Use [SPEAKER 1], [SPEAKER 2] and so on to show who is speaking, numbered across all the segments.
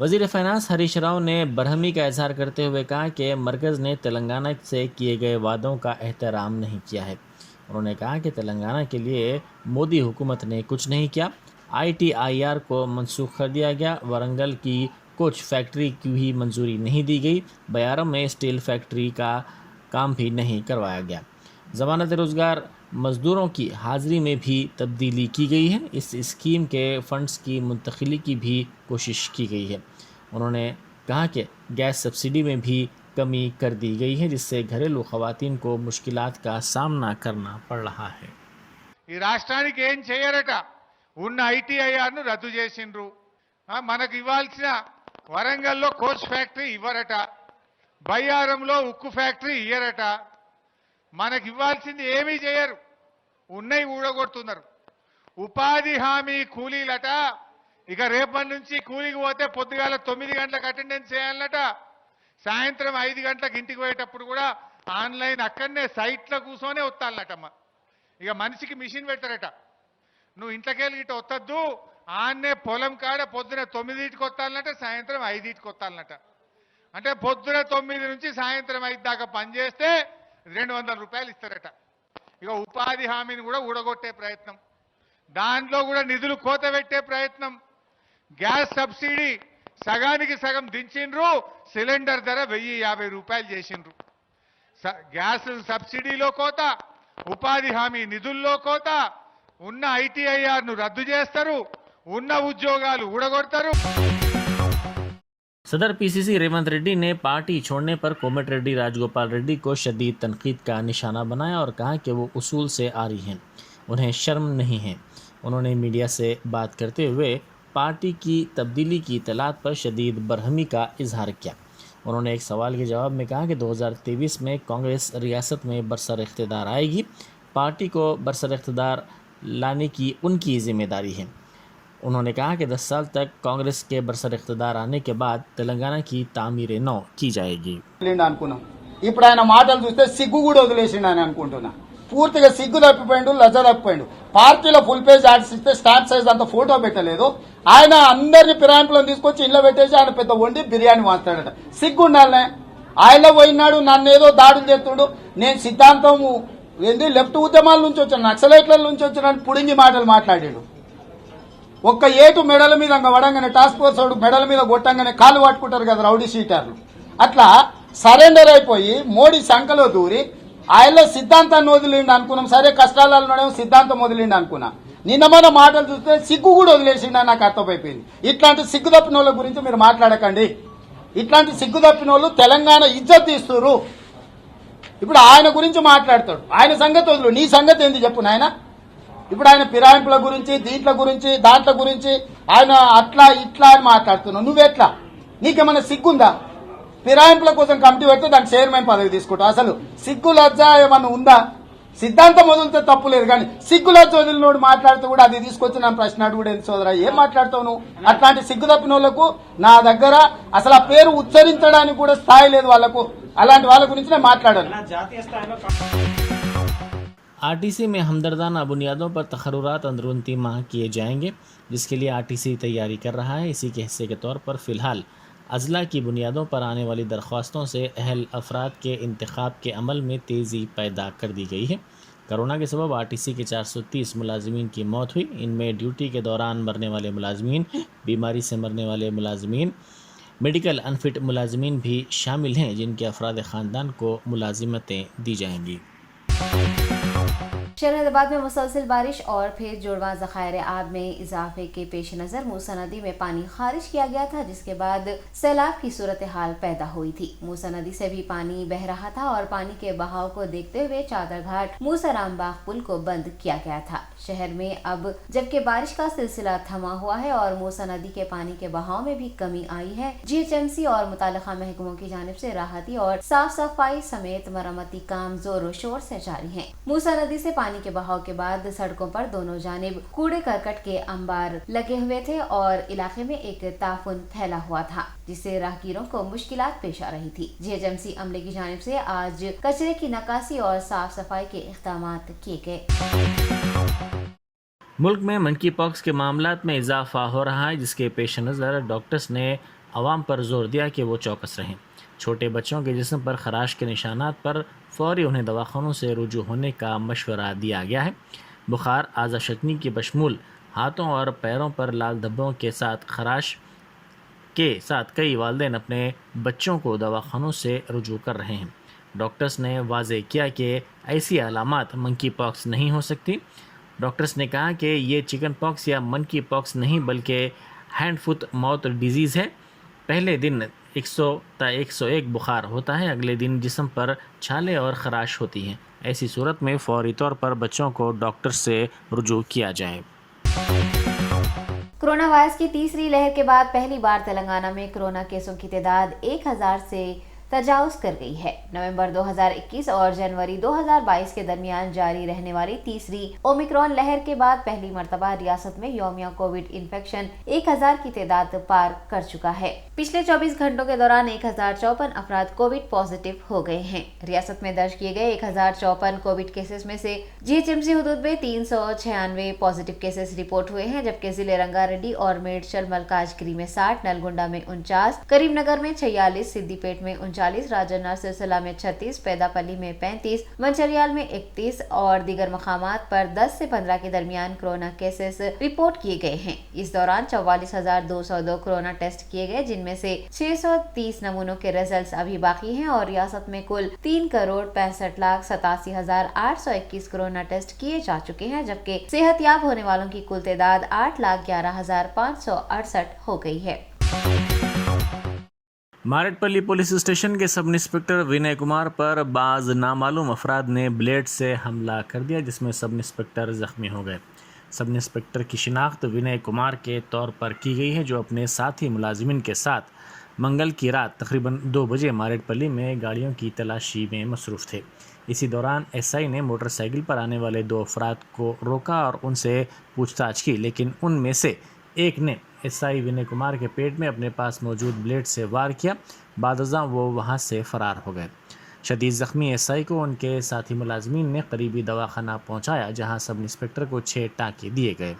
[SPEAKER 1] वज़ीर फ़ाइनेंस हरीश राव ने बरहमी का इजहार करते हुए कहा कि मरकज़ ने तेलंगाना से किए गए वादों का एहतराम नहीं किया है। उन्होंने कहा कि तेलंगाना के लिए मोदी हुकूमत ने कुछ नहीं किया। ITIR को मनसूख कर दिया गया। वारंगल की कोच फैक्ट्री की भी मंजूरी नहीं दी गई। बयारम में स्टील फैक्ट्री का काम भी नहीं करवाया गया। ज़मानत रोज़गार मज़दूरों की हाज़िरी में भी तब्दीली की गई है। इस स्कीम के फ़ंड्स की मुंतकिली की भी कोशिश की गई है। उन्होंने कहा कि गैस सब्सिडी में भी कमी कर दी गई है, जिससे घरेलू ख़वातीन को मुश्किलात का सामना करना पड़ रहा है।
[SPEAKER 2] ఈ రాష్ట్రానికి ఏం చేయరట, ఉన్న ITIRను రద్దు చేసిండ్రు. మనకు ఇవ్వాల్సిన వరంగల్లో కోచ్ ఫ్యాక్టరీ ఇవ్వరట, బయ్యారంలో ఉక్కు ఫ్యాక్టరీ ఇయ్యరట. మనకి ఇవ్వాల్సింది ఏమీ చేయరు, ఉన్నయి ఊడగొడుతున్నారు. ఉపాధి హామీ కూలీలట, ఇక రేపటి నుంచి కూలీకి పోతే పొద్దుగాల 9 గంటలకు అటెండెన్స్ చేయాలట, సాయంత్రం 5 గంటలకు ఇంటికి పోయేటప్పుడు కూడా ఆన్లైన్ అక్కడనే సైట్లో కూర్చొనే వస్తాలటమ్మ. ఇక మనిషికి మిషన్ పెడతారట, నువ్వు ఇంట్లోకెళ్ళి ఇటు వద్దద్దు, ఆన్నే పొలం కాడ పొద్దున 9కి వస్తాలన్నట, సాయంత్రం 5కి వస్తాలన్నట. అంటే పొద్దున 9 నుంచి సాయంత్రం 5 దాకా పనిచేస్తే 200 రూపాయలు ఇస్తారట. ఇక ఉపాధి హామీని కూడా ఊడగొట్టే ప్రయత్నం, దాంట్లో కూడా నిధులు కోత పెట్టే ప్రయత్నం. గ్యాస్ సబ్సిడీ సగానికి సగం దించిండ్రు, సిలిండర్ ధర 1050 రూపాయలు చేసిండ్రు. గ్యాస్ సబ్సిడీలో కోత, ఉపాధి హామీ నిధుల్లో కోత, ఉన్న ITIRను రద్దు చేస్తారు, ఉన్న ఉద్యోగాలు ఊడగొడతారు.
[SPEAKER 1] सदर PCC रेवंत रेड्डी ने पार्टी छोड़ने पर कोमट रेड्डी राजगोपाल रेड्डी को शदीद तनकीद का निशाना बनाया और कहा कि वो उसूल से आरी हैं, उन्हें शर्म नहीं है। उन्होंने मीडिया से बात करते हुए पार्टी की तब्दीली की इतलात पर शदीद बरहमी का इजहार किया। उन्होंने एक सवाल के जवाब में कहा कि 2023 में कांग्रेस रियासत में बरसर इख्तिदार आएगी। पार्टी को बरसर इख्तिदार लाने की उनकी जिम्मेदारी है। उन्होंने कहा कि 10 साल तक कांग्रेस के बरसर इख्तिदार आने के बाद तेलंगाना की तामीर नौ की जाएगी।
[SPEAKER 3] ఇప్పుడు ఆయన మాటలు చూస్తే సిగ్గు కూడా వదిలేసిండు అని అనుకుంటున్నా. పూర్తిగా సిగ్గు తప్పిపోయిండు, లజ్జ తప్పిపోయిండు. పార్టీలో ఫుల్ పేజ్ యాడ్స్ ఇస్తే స్టాంప్ సైజ్ అంత ఫోటో పెట్టలేదు. ఆయన అందరిని పిరాయింపులను తీసుకొచ్చి ఇంట్లో పెట్టేసి ఆయన పెద్ద వండి బిర్యానీ మాట్లాడట. సిగ్గు ఉండాలనే. ఆయన పోయినాడు, నన్ను ఏదో దాడులు చేస్తుండు, నేను సిద్ధాంతం ఏంది లెఫ్ట్ ఉద్యమాల నుంచి వచ్చాను, నక్సలైట్ల నుంచి వచ్చానని పుడింగి మాటలు మాట్లాడాడు. ఒక్క ఏటు మెడల మీద వడంగానే టాస్క్ ఫోర్స్ వాడు మెడల మీద కొట్టంగానే కాలు పట్టుకుంటారు కదా రౌడీ షీటర్లు, అట్లా సరెండర్ అయిపోయి మోడీ సంఖలో దూరి ఆయనలో సిద్ధాంతాన్ని వదిలిండి అనుకున్నాం. సరే కష్టాలలో సిద్ధాంతం వదిలిండి అనుకున్నా. నిన్న మన మాటలు చూస్తే సిగ్గు కూడా వదిలేసిండి నాకు అర్థమైపోయింది. ఇట్లాంటి సిగ్గు తప్పిన వాళ్ళ గురించి మీరు మాట్లాడకండి. ఇట్లాంటి సిగ్గు తప్పిన వాళ్ళు తెలంగాణ ఇజ్జత్ తీస్తున్నారు. ఇప్పుడు ఆయన గురించి మాట్లాడతాడు, ఆయన సంగతి వదులు, నీ సంగతి ఏంది చెప్పు నాయన. ఇప్పుడు ఆయన ఫిరాయింపుల గురించి, దీంట్ల గురించి, దాంట్ల గురించి ఆయన అట్లా ఇట్లా అని మాట్లాడుతున్నావు. నువ్వెట్లా, నీకేమైనా సిగ్గుందా? ఫిరాయింపుల కోసం కమిటీ పెడితే దానికి చైర్మన్ పదవి తీసుకుంటావు. అసలు సిగ్గు లజ్జ ఏమన్నా ఉందా? సిద్ధాంతం వదిలితే తప్పు లేదు, కానీ సిగ్గు లజ్జ వదిలినోడు మాట్లాడుతూ కూడా అది తీసుకొచ్చి నా ప్రశ్న అడుగుడు ఎందుకు సోదరా, ఏం మాట్లాడతావు నువ్వు? అట్లాంటి సిగ్గు తప్పిన వాళ్లకు నా దగ్గర అసలు ఆ పేరు ఉచ్చరించడానికి కూడా స్థాయి లేదు వాళ్లకు. అలాంటి వాళ్ళ గురించి నేను మాట్లాడాను.
[SPEAKER 1] RTC में हमदर्दाना बुनियादों पर तकर्रुरात अंदरून 3 माह किए जाएंगे, जिसके लिए RTC तैयारी कर रहा है। इसी के हिस्से के तौर पर फ़िलहाल अजला की बुनियादों पर आने वाली दरख्वास्तों से अहल अफराद के इंतखाब के अमल में तेज़ी पैदा कर दी गई है। कोरोना के सबब RTC के 430 मुलाजमीन की मौत हुई। इनमें ड्यूटी के दौरान मरने वाले मुलाजमीन, बीमारी से मरने वाले मुलाजमीन, मेडिकल अनफिट मुलाजमीन भी शामिल हैं, जिनके अफराद ख़ानदान को मुलाजिमतें दी जाएंगी।
[SPEAKER 4] शहर में मुसलसल बारिश और फिर जुड़वा ज़खायर आब में इजाफे के पेश नज़र मूसा नदी में पानी खारिज किया गया था, जिसके बाद सैलाब की सूरत हाल पैदा हुई थी। मूसा नदी से भी पानी बह रहा था और पानी के बहाव को देखते हुए चादर घाट मूसा रामबाग पुल को बंद किया गया था। शहर में अब जबकि बारिश का सिलसिला थमा हुआ है और मूसा नदी के पानी के बहाव में भी कमी आई है, GHMC और मुताल्लिका महकमों की जानिब से राहती और साफ सफाई समेत मरम्मती काम जोरों शोर से जारी है। मूसा नदी से पानी के बहाव के बाद सड़कों पर दोनों जानिब कूड़े करकट के अंबार लगे हुए थे और इलाके में एक ताफुन फैला हुआ था, जिससे राहगीरों को मुश्किलात पेश आ रही थी। GHMC अमले की जानिब से आज कचरे की नकासी और साफ सफाई के इक़दामात किए गए।
[SPEAKER 1] मुल्क में मंकी पॉक्स के मामलात में इजाफा हो रहा है, जिसके पेश नज़र डॉक्टर्स ने आवाम पर जोर दिया कि वो चौकस रहें। छोटे बच्चों के जिस्म पर खराश के निशानात पर फौरी उन्हें दवाखानों से रुजू होने का मशवरा दिया गया है। बुखार, आज़ा शकनी के बशमूल हाथों और पैरों पर लाल धब्बों के साथ खराश के साथ कई वालिदैन अपने बच्चों को दवाखानों से रुजू कर रहे हैं। डॉक्टर्स ने वाज़ेह किया कि ऐसी अलामात मंकी पॉक्स नहीं हो सकती। डॉक्टर्स ने कहा कि ये चिकन पॉक्स या मंकी पॉक्स नहीं बल्कि हैंड फुट माउथ डिजीज़ है। पहले दिन 101 बुखार होता है, अगले दिन जिस्म पर छाले और खराश होती हैं। ऐसी सूरत में फौरी तौर पर बच्चों को डॉक्टर से रुजू किया जाए।
[SPEAKER 4] कोरोना वायरस की तीसरी लहर के बाद पहली बार तेलंगाना में कोरोना केसों की तादाद 1000 से तजावुज कर गई है। नवंबर 2021 और जनवरी 2022 के दरमियान जारी रहने वाली तीसरी ओमिक्रॉन लहर के बाद पहली मर्तबा रियासत में यौमिया कोविड इन्फेक्शन 1000 की तादाद पार कर चुका है। पिछले 24 घंटों के दौरान 1054 अफराद कोविड पॉजिटिव हो गए हैं। रियासत में दर्ज किए गए 1054 कोविड केसेस में से जीएचएमसी हुदूद में 396 पॉजिटिव केसेस रिपोर्ट हुए हैं, जबकि जिले रंगारेड्डी और मेडचल मलकाजगिरी में 60, नलगोंडा में 49, करीमनगर में 46, सिद्दीपेट में 39, राजन्ना सिलसिला में 36, पैदापल्ली में 35, मंचरियाल में 31 और दीगर मकामात पर 10 से 15 के दरमियान कोरोना केसेस रिपोर्ट किए गए हैं। इस दौरान 44,202 कोरोना टेस्ट किए गए, जिनमें से 630 नमूनों के रिजल्ट्स अभी बाकी हैं और रियासत में कुल 3,65,87,821 कोरोना टेस्ट किए जा चुके हैं, जबकि सेहतयाब होने वालों की कुल तादाद 8,11,568 हो गई है।
[SPEAKER 1] मारेटपल्ली पुलिस स्टेशन के सब इंस्पेक्टर विनय कुमार पर बाज नामालूम अफराद ने ब्लेड से हमला कर दिया, जिसमें सब इंस्पेक्टर जख्मी हो गए। सब इंस्पेक्टर की शिनाख्त विनय कुमार के तौर पर की गई है, जो अपने साथी मुलाजिमिन के साथ मंगल की रात तकरीबन 2 बजे मारेटपल्ली में गाड़ियों की तलाशी में मसरूफ़ थे। इसी दौरान एसआई ने मोटरसाइकिल पर आने वाले 2 अफराद को रोका और उनसे पूछताछ की, लेकिन उनमें से एक ने एसआई विनय कुमार के पेट में अपने पास मौजूद ब्लेड से वार किया। बादअज़ां वो वहाँ से फ़रार हो गए। शदीद ज़ख्मी एसआई को उनके साथी मुलाजमीन ने करीबी दवाखाना पहुँचाया, जहाँ सब इंस्पेक्टर को 6 टाँके दिए गए।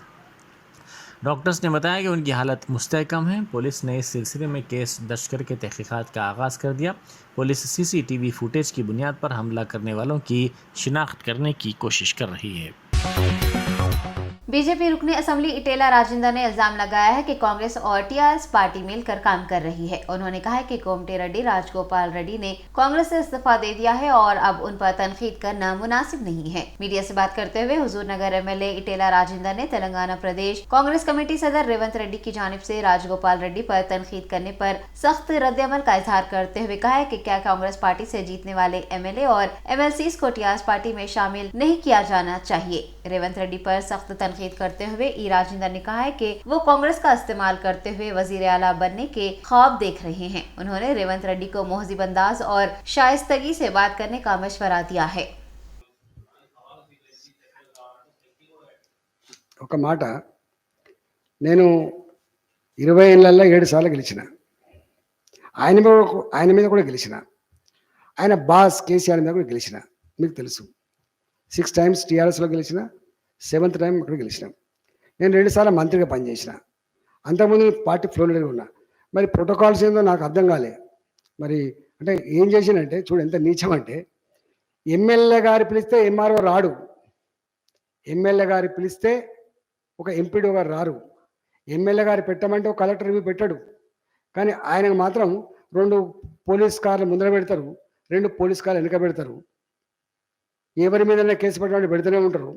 [SPEAKER 1] डॉक्टर्स ने बताया कि उनकी हालत मुस्तहकम है। पुलिस ने इस सिलसिले में केस दर्ज करके तहकीकात का आगाज़ कर दिया। पुलिस सीसीटीवी फुटेज की बुनियाद पर हमला करने वालों की शिनाख्त करने की कोशिश कर रही है।
[SPEAKER 4] बीजेपी रुकने असेंबली इटेला राजेंद्र ने इल्जाम लगाया है कि कांग्रेस और टीआरएस पार्टी मिलकर काम कर रही है। उन्होंने कहा है कि कोमटे रेड्डी राजगोपाल रेड्डी ने कांग्रेस से इस्तीफा दे दिया है और अब उन पर तनकीद करना मुनासिब नहीं है। मीडिया से बात करते हुए हुजूर नगर एमएलए इटेला राजेंद्र ने तेलंगाना प्रदेश कांग्रेस कमेटी सदर रेवंत रेड्डी की जानिब से राजगोपाल रेड्डी पर तनकीद करने पर सख्त रद्दअमल का इजहार करते हुए कहा है कि क्या कांग्रेस पार्टी से जीतने वाले एमएलए और एमएलसीज को टीआरएस पार्टी में शामिल नहीं किया जाना चाहिए। रेवंत रेड्डी पर सख्त तनकीद करते हुए ई राजेंद्र ने कहा है कि वो कांग्रेस का इस्तेमाल करते हुए वजीर आला बनने के ख्वाब देख रहे हैं। उन्होंने रेवंत रेड्डी को मोहजिब अंदाज और शाइस्तगी से बात करने का मशवरा दिया है।
[SPEAKER 5] ఒక మాట, నేను 20 ఏళ్లలో 7 సార్లు గెలిచిన, ఆయన మీద కూడా గెలిచిన, ఆయన బాస్ కేసీఆర్ మీద కూడా గెలిచిన, మీకు తెలుసు. 6 టైమ్స్ టీఆర్ఎస్లో గెలిచిన, 7th టైం అక్కడ గెలిచినాం. నేను 2 సార్లు మంత్రిగా పనిచేసిన, అంతకుముందు పార్టీ ఫ్లో లీడర్గా ఉన్నా. మరి ప్రోటోకాల్స్ ఏందో నాకు అర్థం కాలే. మరి అంటే ఏం చేసినంటే చూడు ఎంత నీచం అంటే, ఎమ్మెల్యే గారు పిలిస్తే ఎంఆర్ఓ రాడు, ఎమ్మెల్యే గారు పిలిస్తే ఒక ఎంపీడీ గారు రారు, ఎమ్మెల్యే గారు పెట్టమంటే ఒక కలెక్టర్ రివ్యూ పెట్టడు. కానీ ఆయనకు మాత్రం 2 పోలీస్ కార్లు ముందర పెడతారు, 2 పోలీస్ కార్లు వెనక పెడతారు. ఎవరి మీదైనా కేసు పెట్టడానికి పెడుతూనే ఉంటారు.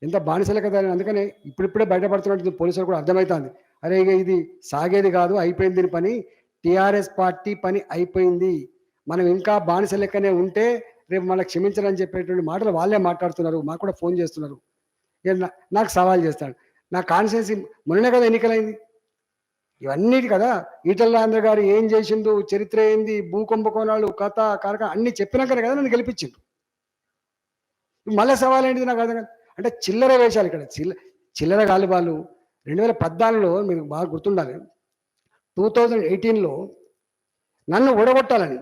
[SPEAKER 5] ఎంత బానిసలే కదా. అందుకనే ఇప్పుడిప్పుడే బయటపడుతున్నట్టు పోలీసులు కూడా అర్థమవుతుంది. అరే ఇక ఇది సాగేది కాదు, అయిపోయింది దీని పని, టీఆర్ఎస్ పార్టీ పని అయిపోయింది, మనం ఇంకా బానిస లెక్కనే ఉంటే రేపు మళ్ళీ క్షమించాలని చెప్పేటువంటి మాటలు వాళ్ళే మాట్లాడుతున్నారు. మాకు కూడా ఫోన్ చేస్తున్నారు. నాకు సవాల్ చేస్తాడు. నా కాన్స్టిట్యున్సీ మొన్ననే కదా ఎన్నికలైంది, ఇవన్నీ కదా ఈటల రాజేంద్ర గారు ఏం చేసిండు, చరిత్ర ఏంది, భూకుంభకోణాలు, కథ కారక అన్ని చెప్పినాకనే కదా నన్ను గెలిపించిండు. మళ్ళీ సవాల్ ఏంటిది నాకు అర్థం కాదు. అంటే చిల్లర వేషాలు ఇక్కడ, చిల్లర గాలి వాళ్ళు. 2014లో మీకు బాగా గుర్తుండాలి, 2018లో నన్ను ఓడగొట్టాలని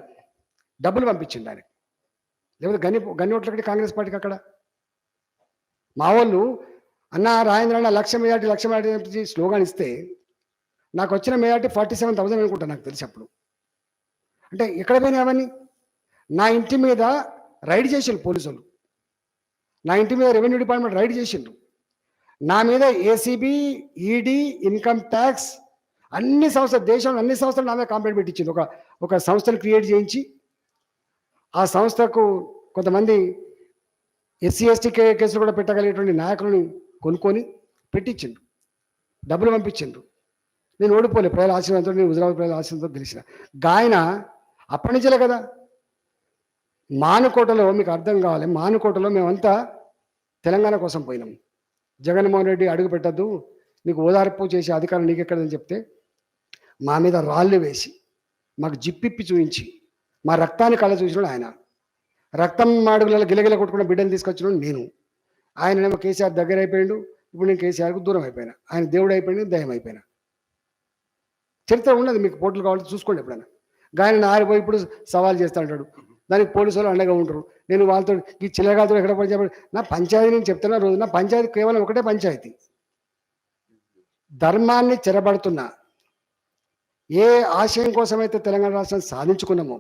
[SPEAKER 5] డబ్బులు పంపించిండు ఆయన, లేకపోతే గన్ని ఓట్లకి కాంగ్రెస్ పార్టీకి అక్కడ. మా వాళ్ళు అన్న రాజేంద్ర అన్న 1,00,000 మెజార్టీ స్లోగాన్ ఇస్తే నాకు వచ్చిన మెజార్టీ 47,000 అనుకుంటా నాకు తెలిసి అప్పుడు. అంటే ఎక్కడ పోయినాయి అవన్నీ? నా ఇంటి మీద రైడ్ చేసిండ్రు పోలీసులు. నా ఇంటి మీద రెవెన్యూ డిపార్ట్మెంట్ రైడ్ చేసిండ్రు. నా మీద ఏసీబీ, ఈడీ, ఇన్కమ్ ట్యాక్స్ అన్ని సంస్థలు, దేశంలో అన్ని సంస్థలు నా మీద కంప్లైంట్ పెట్టించింది. ఒక సంస్థను క్రియేట్ చేయించి ఆ సంస్థకు కొంతమంది ఎస్సీ ఎస్టీ కేసులు కూడా పెట్టగలిగేటువంటి నాయకులను కొనుక్కొని పెట్టించిండ్రు, డబ్బులు పంపించిండ్రు. నేను ఓడిపోలే, ప్రజల ఆశీర్వాదంతో, నేను హుజరాబాద్ ప్రజల ఆశీర్వాదంతో గెలిచిన. గాయన అప్పటి నుంచే కదా మానుకోటలో, మీకు అర్థం కావాలి, మానుకోటలో మేమంతా తెలంగాణ కోసం పోయినాం. జగన్మోహన్ రెడ్డి అడుగు పెట్టద్దు, నీకు ఓదార్పు చేసే అధికారం నీకెక్కడని చెప్తే మా మీద రాళ్ళు వేసి మాకు జిప్పిప్పి చూపించి మా రక్తాన్ని కళ్ళ చూసినాడు ఆయన. రక్తం మాడుగులలో గిలగిల కొట్టుకున్న బిడ్డను తీసుకొచ్చినాడు నేను. ఆయనేమో కేసీఆర్ దగ్గర అయిపోయాడు, ఇప్పుడు నేను కేసీఆర్కు దూరం అయిపోయినా. ఆయన దేవుడు అయిపోయింది, దయ్యం అయిపోయినా. చరిత్ర ఉన్నది, మీకు పోర్టల్ కావాలంటే చూసుకోండి ఎప్పుడైనా. గాయన ఆరిపోయి ఇప్పుడు సవాల్ చేస్తూ ఉంటాడు, దానికి పోలీసు వాళ్ళు అండగా ఉంటారు. నేను వాళ్ళతో ఈ చిల్లగాలతో ఎక్కడ పని చెప్పాడు. నా పంచాయతీ నేను చెప్తున్నా రోజు, నా పంచాయతీ కేవలం ఒకటే పంచాయతీ. ధర్మాన్ని చెరబడుతున్నా, ఏ ఆశయం కోసమైతే తెలంగాణ రాష్ట్రం సాధించుకున్నామో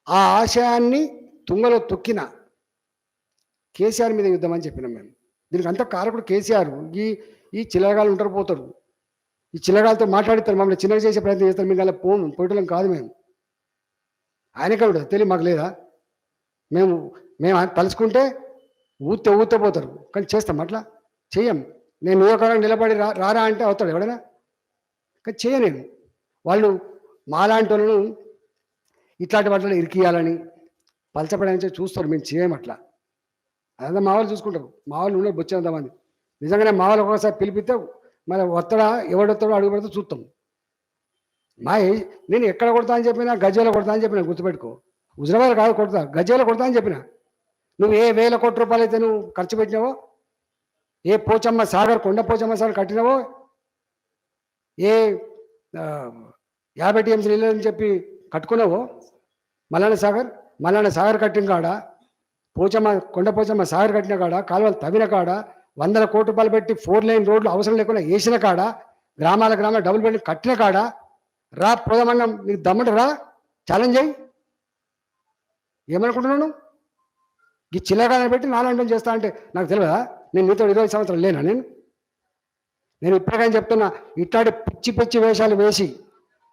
[SPEAKER 5] ఆ ఆశయాన్ని తుంగలో తొక్కిన కేసీఆర్ మీద యుద్ధం అని చెప్పినాం మేము. దీనికి అంత కారకుడు కేసీఆర్. ఈ చిల్లగాలు ఉంటారు, పోతారు. ఈ చిల్లగాలతో మాట్లాడిస్తారు, మమ్మల్ని చిన్నగా చేసే ప్రయత్నం చేస్తారు. మేము అలా పోయటం కాదు మేము. ఆయనకే కూడా తెలియ మాకు లేదా? మేము తలుచుకుంటే ఊతే పోతారు, కానీ చేస్తాం అట్లా చెయ్యం. నేను నియోజకవర్గం నిలబడి రారా అంటే అవుతాడు ఎవడైనా, కానీ చేయలేను. వాళ్ళు మాలాంటి వాళ్ళను ఇట్లాంటి వాటిలో ఇరికియాలని పలచపడానికి చూస్తారు, మేము చేయము అట్లా. అదంతా మా వాళ్ళు చూసుకుంటారు. మా వాళ్ళు ఉన్నారు బొచ్చేంతమంది. నిజంగానే మా వాళ్ళు ఒకసారి పిలిపిస్తే మరి వత్తడా ఎవడొస్తాడో అడుగు పెడితే చూస్తాం. నేను ఎక్కడ కొడతా అని చెప్పినా, గజ్జలో కొడతా అని చెప్పిన, గుర్తుపెట్టుకో. హుజరాబాద్ కాదు కొడతా, గజ్జలో కొడతా అని చెప్పిన. నువ్వు ఏ 1000 కోట్ల రూపాయలు అయితే నువ్వు ఖర్చు పెట్టినావో, ఏ పోచమ్మ సాగర్, కొండ పోచమ్మ సాగర్ కట్టినావో, ఏ 50 టీఎంసీ నీళ్ళు అని చెప్పి కట్టుకున్నావో, మల్లన్న సాగర్ కట్టిన కాడ, కొండ పోచమ్మ సాగర్ కట్టిన కాడ, కాలువలు తవ్విన కాడ, 100 కోట్ల రూపాయలు పెట్టి 4 లైన్ రోడ్లు అవసరం లేకుండా వేసిన కాడ, గ్రామాల డబుల్ బెడ్రూమ్ కట్టిన కాడ రా పోదామన్నా, నీకు దమ్మంటే రా, ఛాలెంజ్ అయ్యి. ఏమనుకుంటున్నాను? ఈ చిల్లగానే పెట్టి నాలంటం చేస్తా అంటే నాకు తెలియదా? నేను నీతో 20 సంవత్సరాలు లేనా? నేను ఇప్పటికైనా చెప్తున్నా, ఇట్లాంటి పిచ్చి వేషాలు వేసి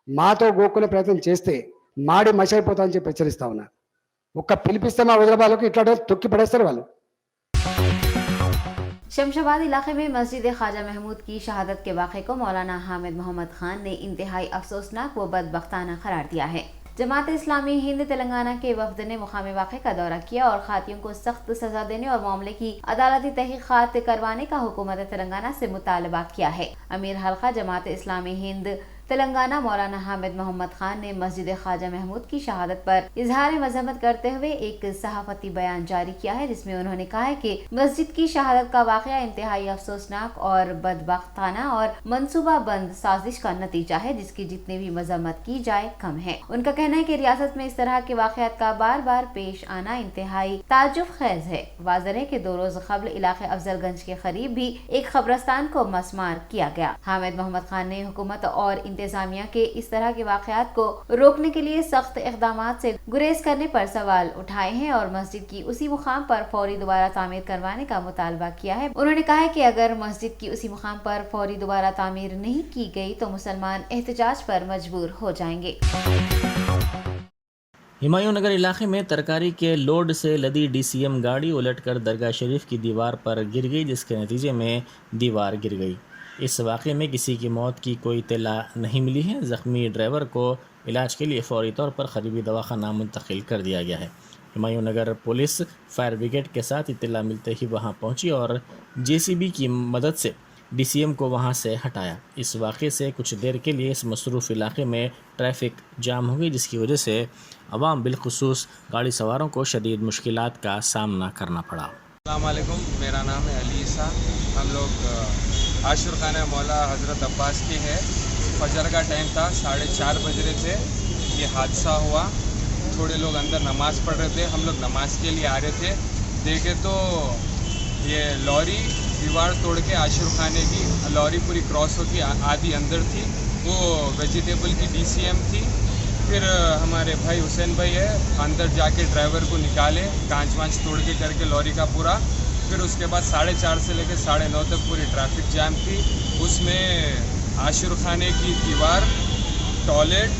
[SPEAKER 5] మాతో గోక్కునే ప్రయత్నం చేస్తే మాడి మషైపోతా అని చెప్పి హెచ్చరిస్తా ఉన్నా. ఒక్క పిలిపిస్తే మా హుజరాబాద్లోకి ఇట్లాంటి తొక్కి పడేస్తారు వాళ్ళు.
[SPEAKER 4] शमशाबाद इलाके में मस्जिद ख्वाजा महमूद की शहादत के वाक़े को मौलाना हामिद मोहम्मद खान ने इंतहाई अफसोसनाक व बदबख्ताना करार दिया है। जमात इस्लामी हिंद तेलंगाना के वफद ने मुकामी वाक़े का दौरा किया और खातियों को सख्त सजा देने और मामले की अदालती तहकीकात करवाने का हुकूमत तेलंगाना से मुतालबा किया है। अमीर हल्का जमात इस्लामी हिंद तेलंगाना मौलाना हामिद मोहम्मद खान ने मस्जिद ख्वाजा महमूद की शहादत पर इजहार मजम्मत करते हुए एक सहाफती बयान जारी किया है, जिसमें उन्होंने कहा है कि मस्जिद की शहादत का वाक़या इंतहाई अफसोसनाक और बदबख्ताना और मनसूबा बंद साजिश का नतीजा है, जिसकी जितनी भी मजम्मत की जाए कम है। उनका कहना है कि रियासत में इस तरह के वाक़यात का बार बार पेश आना इंतहाई ताज्जुब खेज है। वाज़ेह है कि 2 रोज कबल इलाके अफजलगंज के करीब भी एक कब्रस्तान को मसमार किया गया। हामिद मोहम्मद खान ने हुकूमत और इंतजामिया के इस तरह के वाक़यात को रोकने के लिए सख्त इक़दामात से गुरेज करने पर सवाल उठाए हैं और मस्जिद की उसी मुकाम पर फौरी दोबारा तामीर करवाने का मुतालबा किया है। उन्होंने कहा है कि अगर मस्जिद की उसी मुकाम पर फौरी दोबारा तामीर नहीं की गई तो मुसलमान एहतजाज पर मजबूर हो जाएंगे।
[SPEAKER 1] हुमायूं नगर इलाके में तरकारी के लोड से लदी DCM गाड़ी उलटकर दरगाह शरीफ की दीवार पर गिर गई, जिसके नतीजे में दीवार गिर गई। इस वाक़े में किसी की मौत की कोई इत्तला नहीं मिली है। ज़ख्मी ड्राइवर को इलाज के लिए फौरी तौर पर करीबी दवाखाना मुंतकिल कर दिया गया है। हुमायूं नगर पुलिस फायर ब्रिगेड के साथ इत्तला मिलते ही वहां पहुंची और JCB की मदद से DCM को वहां से हटाया। इस वाक़े से कुछ देर के लिए इस मसरूफ़ इलाके में ट्रैफिक जाम हो गई, जिसकी वजह से अवाम बिलखुसूस गाड़ी सवारों को शदीद मुश्किलात का सामना करना पड़ा।
[SPEAKER 6] अस्सलाम वालेकुम, मेरा नाम है अली ईसा। हम लोग आशुर खाना मौला हज़रत अब्बास की है। फजर का टाइम था, 4:30 बज रहे थे, ये हादसा हुआ। थोड़े लोग अंदर नमाज़ पढ़ रहे थे, हम लोग नमाज के लिए आ रहे थे, देखे तो ये लॉरी दीवार तोड़ के आशिर खाने की लॉरी पूरी क्रॉस होकर आधी अंदर थी, वो वेजिटेबल की DCM थी। फिर हमारे भाई हुसैन भाई है, अंदर जाके ड्राइवर को निकाले, कांच वांच तोड़ के करके लॉरी का पूरा। फिर उसके बाद 4:30 से लेकर 9:30 तक पूरी ट्रैफिक जैम थी। उसमें आशिर खाने की दीवार, टॉयलेट,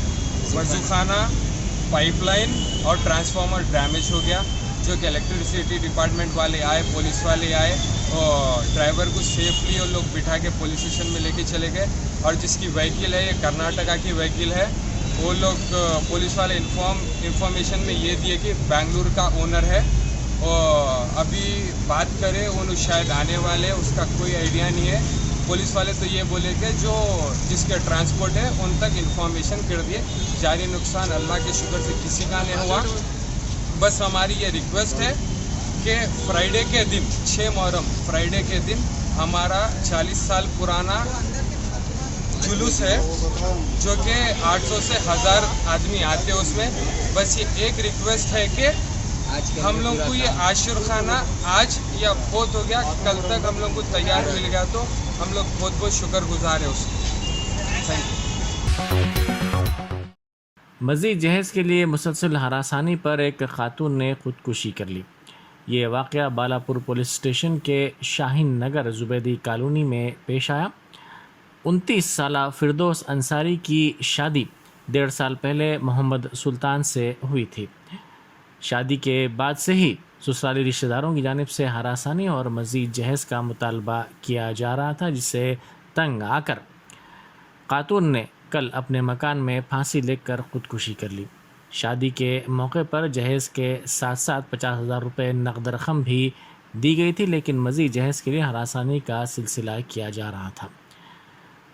[SPEAKER 6] वजूखाना, पाइपलाइन और ट्रांसफार्मर डैमेज हो गया, जो कि इलेक्ट्रिसिटी डिपार्टमेंट वाले आए, पुलिस वाले आए और ड्राइवर को सेफली वो लोग बिठा के पुलिस स्टेशन में लेके चले गए। और जिसकी व्हीकल है, ये कर्नाटका की व्हीकल है, वो लोग पुलिस वाले इंफॉर्मेशन में ये दिए कि बेंगलुरु का ओनर है और अभी बात करें उन शायद आने वाले, उसका कोई आइडिया नहीं है। पुलिस वाले तो ये बोले कि जो जिसके ट्रांसपोर्ट है उन तक इंफॉर्मेशन कर दिए। जानी नुकसान अल्लाह के शुक्र से किसी का नहीं हुआ। बस हमारी ये रिक्वेस्ट है कि फ्राइडे के दिन 6 मुहर्रम फ्राइडे के दिन हमारा 40 साल पुराना जुलूस है, जो कि 800 से 1000 आदमी आते हैं उसमें। बस ये एक रिक्वेस्ट है कि हम लोग को ये आशिर खाना आज या बहुत हो गया, कल तक हम लोग को तैयार मिल गया तो हम लोग बहुत बहुत शुक्रगुजार है उसको। Thank you.
[SPEAKER 1] मज़ीद जहेज़ के लिए मुसलसल हरासानी पर एक खातून ने ख़ुदकुशी कर ली। ये वाक़या बालापुर पुलिस स्टेशन के शाहीन नगर जुबैदी कॉलोनी में पेश आया। 29 साला फिरदौस अंसारी की शादी 1.5 साल पहले मोहम्मद सुल्तान से हुई थी। शादी के बाद से ही ससुराली रिश्तेदारों की जानिब से हरासानी और मज़ीद जहेज़ का मुतालबा किया जा रहा था, जिससे तंग आकर खातून ने कल अपने मकान में फांसी लेकर ख़ुदकुशी कर ली। शादी के मौके पर जहेज़ के साथ साथ 50,000 रुपये नकद रकम भी दी गई थी, लेकिन मज़ीद जहेज़ के लिए हरासानी का सिलसिला किया जा रहा था।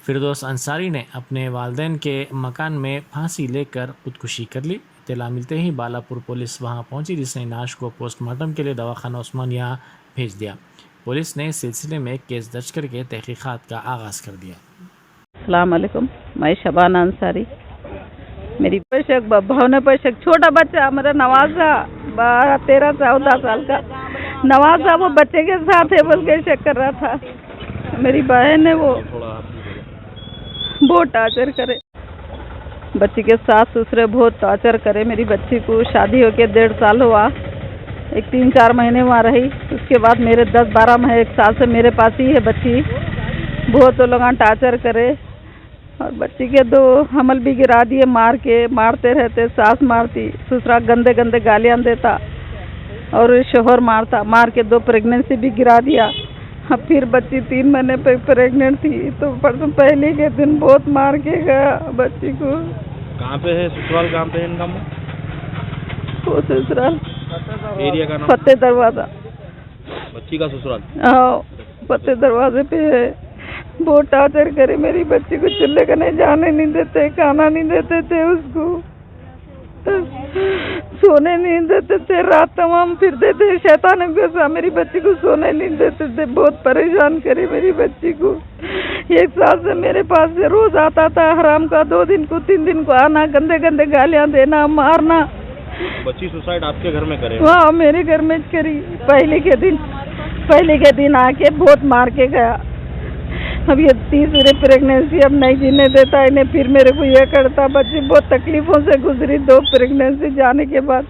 [SPEAKER 1] फिरदौस अंसारी ने अपने वालिदैन के मकान में फांसी लेकर ख़ुदकुशी कर ली। इत्तला मिलते ही बालापुर पुलिस वहां पहुंची, जिसने नाश को पोस्टमार्टम के लिए दवाखाना उस्मानिया भेज दिया। पुलिस ने इस सिलसिले में केस दर्ज करके तहकीकात का आगाज़ कर दिया।
[SPEAKER 7] अस्सलाम वालेकुम, मैं शबाना अंसारी। मेरी पशक भावना पशक छोटा बच्चा मेरा नवाजा 13-14 साल का नवाजा, वो बच्चे के साथ है बोल के शक कर रहा था। मेरी बहन है, वो बहुत टार्चर करे, बच्ची के सास ससुरे बहुत टार्चर करे। मेरी बच्ची को शादी होके 1.5 साल हुआ, एक 3-4 महीने वहाँ रही। उसके बाद मेरे 10-12 महीने 1 साल से मेरे पास ही है बच्ची। बहुत लोग टार्चर करे और बच्ची के 2 हमल भी गिरा दिए, मारते रहते। सास मारती, ससुरा गंदे गंदे गालियाँ देता और शोहर मारता, मार के 2 प्रेगनेंसी भी गिरा दिया। अब फिर बच्ची 3 महीने पे प्रेग्नेंट थी, तो परसों पहले के दिन बहुत मार के गया बच्ची को।
[SPEAKER 8] कहाँ पे है ससुराल, कहाँ पे है इनका?
[SPEAKER 7] वो ससुराल
[SPEAKER 8] एरिया का नाम?
[SPEAKER 7] फतेह दरवाजा।
[SPEAKER 8] बच्ची का ससुराल?
[SPEAKER 7] हाँ, फतेह दरवाजे पे है। बहुत टार्चर करे मेरी बच्ची को, चूल्हे का नहीं जाने नहीं देते, खाना नहीं देते थे उसको, सोने नहीं देते थे, रात तमाम फिरते थे शैतान के साथ। मेरी बच्ची को सोने नहीं देते थे, बहुत परेशान करे मेरी बच्ची को। 1 साल से मेरे पास से रोज आता था हराम का, 2 दिन को 3 दिन को आना, गंदे गंदे गालियाँ देना, मारना।
[SPEAKER 8] बच्ची सुसाइड आपके घर में करे?
[SPEAKER 7] हाँ, मेरे घर में करी। पहले के दिन आके बहुत मार के गया। अब ये 30 प्रेगनेंसी अब नहीं जीने देता इन्हें, फिर मेरे को ये करता। बच्ची बहुत तकलीफों से गुजरी, 2 प्रेगनेंसी जाने के बाद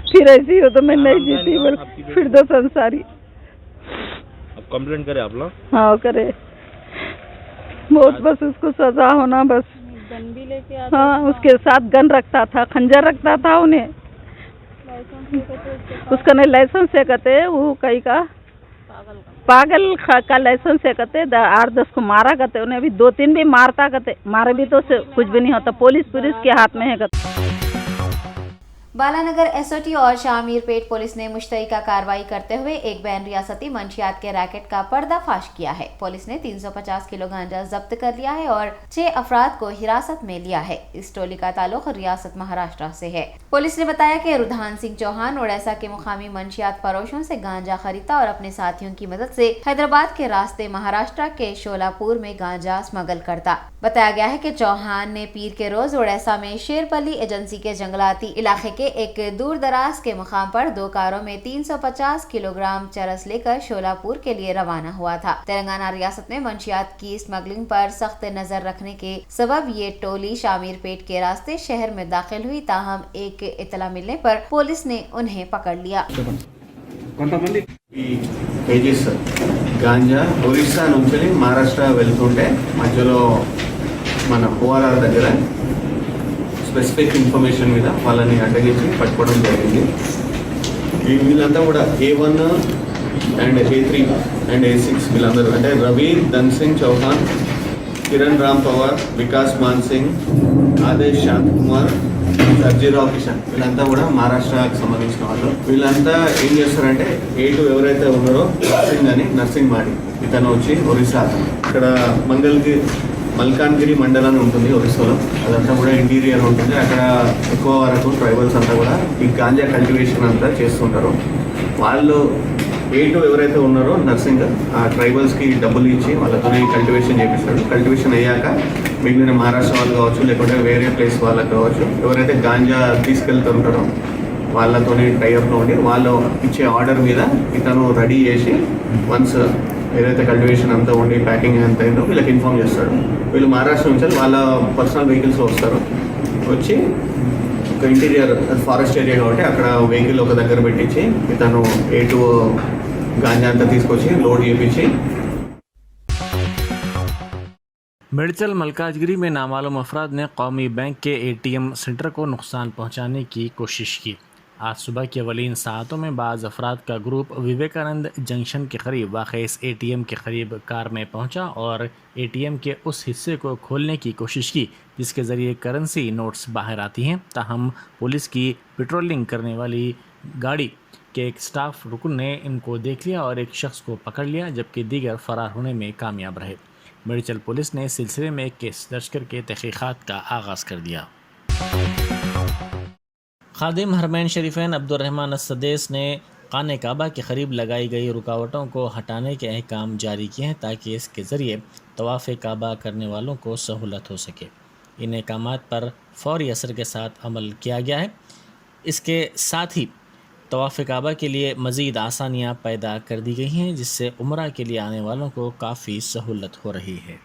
[SPEAKER 7] फिर ऐसी हो तो मैं नहीं जीती। फिरदौस अंसारी।
[SPEAKER 8] अब कंप्लेंट करे आप लोग?
[SPEAKER 7] हाँ करे, बहुत बस उसको सजा होना बस।
[SPEAKER 9] गन भी लेके
[SPEAKER 7] हाँ, उसके साथ गन रखता था, खंजर रखता था उन्हें। उसका नहीं लाइसेंस से कहते, वो कहीं का पागल का लाइसेंस से कहते, 8-10 को मारा कहते उन्हें। अभी 2-3 भी मारता कहते, मारे भी तो कुछ भी नहीं होता, पुलिस के हाथ में है कहते।
[SPEAKER 4] बालानगर एसओटी और शामीरपेट पुलिस ने मुश्तरका कार्रवाई करते हुए एक बैन रियासती मंशियात के रैकेट का पर्दाफाश किया है। पुलिस ने 350 किलो गांजा जब्त कर लिया है और 6 अफराद को हिरासत में लिया है। इस टोली का ताल्लुक रियासत महाराष्ट्र से है। पुलिस ने बताया कि रुधान सिंह चौहान ओडिशा के मुकामी मंशियात फरोशों से गांजा खरीदता और अपने साथियों की मदद से हैदराबाद के रास्ते महाराष्ट्र के शोलापुर में गांजा स्मगल करता। बताया गया है कि चौहान ने पीर के रोज ओडिशा में शेरपली एजेंसी के जंगलाती इलाके के एक दूर दराज के मुकाम पर 2 कारों में 350 किलोग्राम चरस लेकर शोलापुर के लिए रवाना हुआ था। तेलंगाना रियासत में मंशियात की स्मगलिंग पर सख्त नजर रखने के सबब ये टोली शामीर पेट के रास्ते शहर में दाखिल हुई। ताहम एक इतला मिलने पर पुलिस ने उन्हें पकड़ लिया।
[SPEAKER 9] ఈ కేజీస్ గాంజా ఒరిస్సా నుంచి మహారాష్ట్ర వెళ్తుంటే మధ్యలో మన ఓఆర్ఆర్ దగ్గర స్పెసిఫిక్ ఇన్ఫర్మేషన్ మీద వాళ్ళని అడ్డగించి పట్టుకోవడం జరిగింది. వీళ్ళంతా కూడా A1 and A3 and A6 వీళ్ళందరూ అంటే రవి ధన్ సింగ్ చౌహాన్, కిరణ్ రామ్ పవార్, వికాస్ మాన్ సింగ్, ఆదేశ్ శాంత్ కుమార్, సర్జీరావు కిషన్ వీళ్ళంతా కూడా మహారాష్ట్రకు సంబంధించిన వాళ్ళు. వీళ్ళంతా ఏం చేస్తారంటే A2 ఎవరైతే ఉన్నారో నర్సింగ్ మాడి ఇతను వచ్చి ఒరిస్సా, ఇక్కడ మల్కాన్గిరి మండలం ఉంటుంది ఒరిస్సాలో, అదంతా కూడా ఇంటీరియర్ ఉంటుంది. అక్కడ ఎక్కువ వరకు ట్రైబల్స్ అంతా కూడా ఈ గాంజా కల్టివేషన్ అంతా చేస్తుంటారు. వాళ్ళు A2 ఎవరైతే ఉన్నారో నర్సింగ్ ఆ ట్రైబల్స్కి డబ్బులు ఇచ్చి వాళ్ళతో కల్టివేషన్ చేపిస్తాడు. కల్టివేషన్ అయ్యాక మిగిలిన మహారాష్ట్ర వాళ్ళు కావచ్చు, లేకుంటే వేరే ప్లేస్ వాళ్ళకి కావచ్చు, ఎవరైతే గాంజా తీసుకెళ్తుంటారో వాళ్ళతో టైఅప్లో ఉండి వాళ్ళు ఇచ్చే ఆర్డర్ మీద ఇతను రెడీ చేసి వన్స్ ఏదైతే కల్టివేషన్ అంతా ఉండి ప్యాకింగ్ అంతా అయిందో వీళ్ళకి ఇన్ఫార్మ్ చేస్తాడు. వీళ్ళు మహారాష్ట్ర నుంచి వాళ్ళ పర్సనల్ వెహికల్స్ వస్తారు. వచ్చి ఒక ఇంటీరియర్ ఫారెస్ట్ ఏరియా కాబట్టి అక్కడ వెహికల్ ఒక దగ్గర పెట్టించి ఇతను A2 गांजा अंता తీసుకొచ్చి లోడ్ చేయించి
[SPEAKER 1] मिर्चल मलकाजगिरी में नामालूम अफराद ने कौमी बैंक के ATM सेंटर को नुकसान पहुंचाने की कोशिश की। आज सुबह की अवलीन सातों में बाज़ अफराद का ग्रुप विवेकानंद जंक्शन के करीब वाक़ इस ATM के करीब कार में पहुंचा और ATM के उस हिस्से को खोलने की कोशिश की जिसके ज़रिए करेंसी नोट्स बाहर आती हैं। ताहम पुलिस की पेट्रोलिंग करने वाली गाड़ी के एक स्टाफ रुकन ने इनको देख लिया और एक शख्स को पकड़ लिया, जबकि दीगर फरार होने में कामयाब रहे। मिर्चल पुलिस ने इस सिलसिले में केस दर्ज करके तहकीकात का आगाज़ कर दिया। खादिम हरमैन शरीफैन अब्दुर्रहमान अस्सदेस ने खाने काबा के करीब लगाई गई रुकावटों को हटाने के अहकाम जारी किए हैं ताकि इसके ज़रिए तवाफ़ काबा करने वालों को सहूलत हो सके। इन अहकामात पर फौरी असर के साथ अमल किया गया है। इसके साथ ही तवाफ़ काबा के लिए मज़ीद आसानियाँ पैदा कर दी गई हैं जिससे उम्रा के लिए आने वालों को काफ़ी सहूलत हो रही है।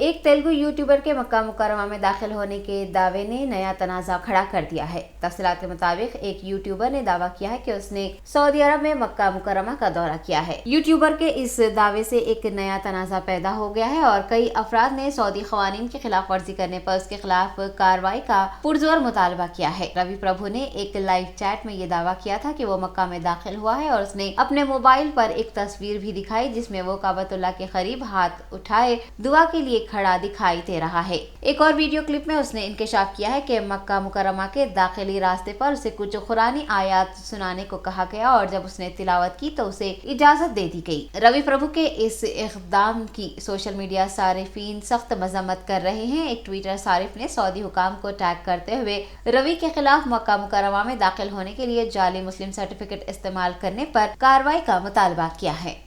[SPEAKER 4] एक तेलुगु यूट्यूबर के मक्का मुकर्रमा में दाखिल होने के दावे ने नया तनाज़ा खड़ा कर दिया है। तफसीलात के मुताबिक एक यूट्यूबर ने दावा किया है कि उसने सऊदी अरब में मक्का मुकर्रमा का दौरा किया है। यूट्यूबर के इस दावे से एक नया तनाज़ा पैदा हो गया है और कई अफराद ने सऊदी क़वानीन की खिलाफ वर्जी करने पर उसके खिलाफ कार्रवाई का पुरजोर मुतालबा किया है। रवि प्रभु ने एक लाइव चैट में ये दावा किया था कि वो मक्का में दाखिल हुआ है और उसने अपने मोबाइल पर एक तस्वीर भी दिखाई जिसमें वो काबतुल्लाह के करीब हाथ उठाए दुआ के लिए खड़ा दिखाई दे रहा है। एक और वीडियो क्लिप में उसने इंकशाफ किया है कि मक्का मुकर्रमा के दाखिली रास्ते पर उसे कुछ कुरानी आयात सुनाने को कहा गया और जब उसने तिलावत की तो उसे इजाजत दे दी गई। रवि प्रभु के इस इक़दाम की सोशल मीडिया सारिफीन सख्त मजम्मत कर रहे हैं। एक ट्विटर सारिफ ने सऊदी हुकाम को टैग करते हुए रवि के खिलाफ मक्का मुकर्रमा में दाखिल होने के लिए जाली मुस्लिम सर्टिफिकेट इस्तेमाल करने पर कार्रवाई का मुतालबा किया है।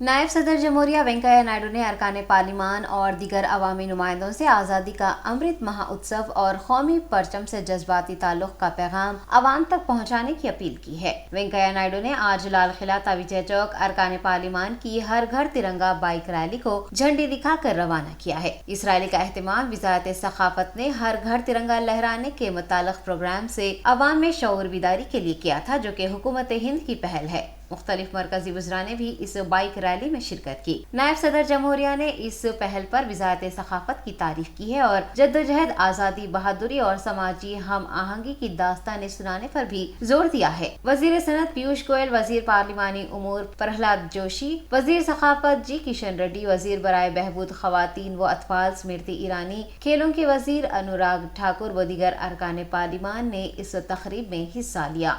[SPEAKER 4] नायब सदर जमहूरिया वेंकैया नायडू ने अरकान पार्लिमान और दीगर अवामी नुमाइंदों से आज़ादी का अमृत महोत्सव और कौमी परचम से जज्बाती ताल्लुक का पैगाम अवाम तक पहुंचाने की अपील की है। वेंकैया नायडू ने आज लाल किला ताविजे चौक अरकान पार्लिमान की हर घर तिरंगा बाइक रैली को झंडी दिखाकर रवाना किया है। इस रैली का एहतमाम वज़ारत सखाफत ने हर घर तिरंगा लहराने के मुताल्लिक़ प्रोग्राम से अवाम में शऊर बेदारी के लिए किया था, जो कि हुकूमत हिंद की पहल है। मुख्तलिफ मरकजी वज़रा ने भी इस बाइक रैली में शिरकत की। नायब सदर जमहूरिया ने इस पहल पर वज़ारत सखाफत की तारीफ की है और जद्दोजहद, आज़ादी, बहादुरी और समाजी हम आहंगी की दास्तानें सुनाने पर भी जोर दिया है। वज़ीर सनत पीयूष गोयल, वज़ीर पार्लिमानी उमूर प्रहलाद जोशी, वज़ीर सखाफत जी किशन रेड्डी, वज़ीर बराए बहबूद ख़वातीन व अतफाल स्मृति ईरानी, खेलों के वज़ीर अनुराग ठाकुर व दीगर अरकान पार्लिमान ने इस तकरीब में हिस्सा लिया।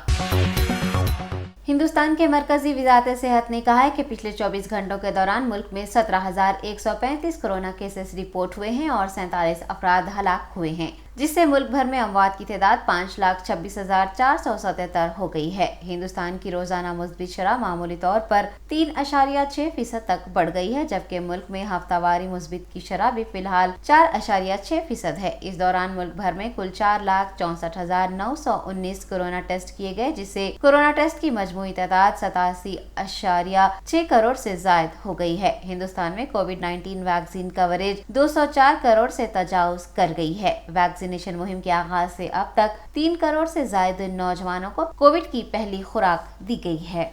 [SPEAKER 4] हिंदुस्तान के मरकजी वज़ारत सेहत ने कहा है कि पिछले 24 घंटों के दौरान मुल्क में 17,135 कोरोना केसेस रिपोर्ट हुए हैं और 47 अफराद हलाक हुए हैं। जिससे मुल्क भर में अमवात की तादाद 5,26,477 हो गई है। हिंदुस्तान की रोजाना मुस्बित शरह मामूली तौर पर 3.6% तक बढ़ गई है, जबकि मुल्क में हफ्तावारी मुस्बित की शरह भी फिलहाल 4.6% है। इस दौरान मुल्क भर में कुल 4,64,919 कोरोना टेस्ट किए गए, जिससे कोरोना टेस्ट की मजमूई तादाद 87.6 करोड़ से जायद हो गई है। हिंदुस्तान में कोविड-19 वैक्सीन कवरेज 204 करोड़ से तजावुज कर गई है। वैक्सीनेशन मुहिम के आगाज से अब तक 3 करोड़ से ज्यादा नौजवानों को कोविड की पहली खुराक दी गई है।